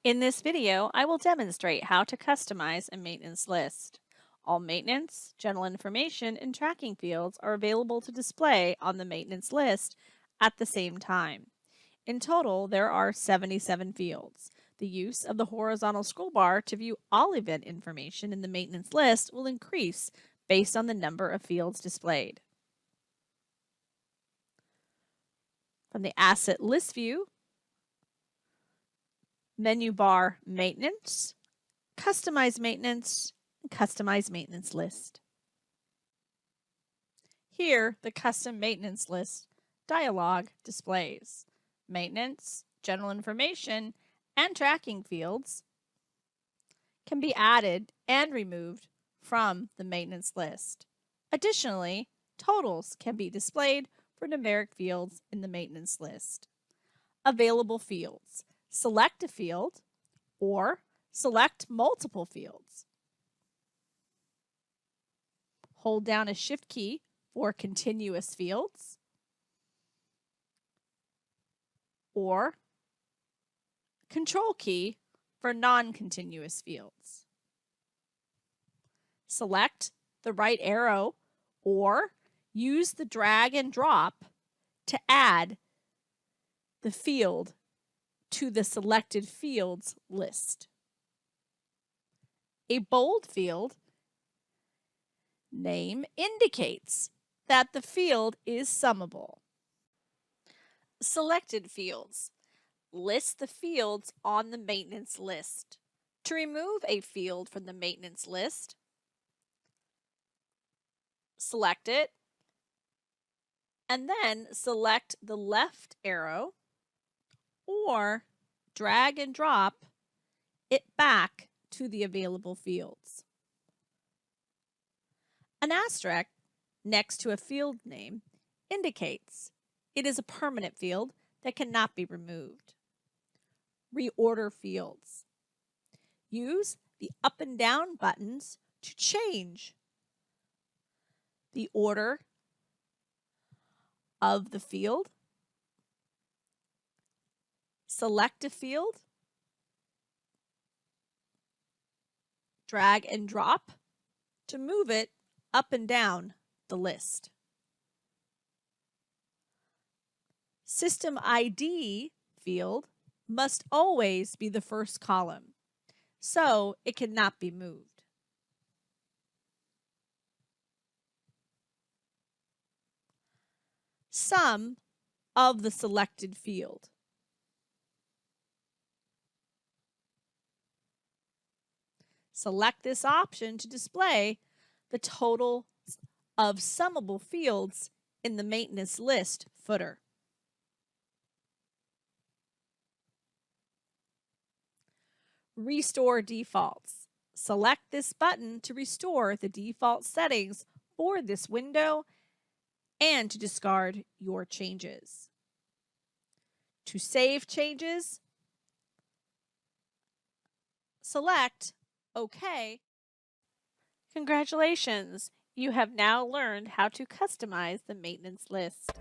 In this video, I will demonstrate how to customize a maintenance list. All maintenance, general information, and tracking fields are available to display on the maintenance list at the same time. In total, there are 77 fields. The use of the horizontal scroll bar to view all event information in the maintenance list will increase based on the number of fields displayed. From the Asset List view, menu bar Maintenance, Customize Maintenance, and Customize Maintenance List. Here, the Custom Maintenance List dialog displays maintenance, general information, and tracking fields can be added and removed from the maintenance list. Additionally, totals can be displayed for numeric fields in the maintenance list. Available fields. Select a field or select multiple fields. Hold down a Shift key for continuous fields or Control key for non-continuous fields. Select the right arrow or use the drag and drop to add the field to the selected fields list. A bold field name indicates that the field is summable. Selected fields. List the fields on the maintenance list. To remove a field from the maintenance list, select it, and then select the left arrow or drag and drop it back to the available fields. An asterisk next to a field name indicates it is a permanent field that cannot be removed. Reorder fields. Use the up and down buttons to change the order of the field. Select a field, drag and drop to move it up and down the list. System ID field must always be the first column, so it cannot be moved. Sum of the selected field. Select this option to display the total of summable fields in the maintenance list footer. Restore defaults. Select this button to restore the default settings for this window and to discard your changes. To save changes, select OK. Congratulations! You have now learned how to customize the maintenance list.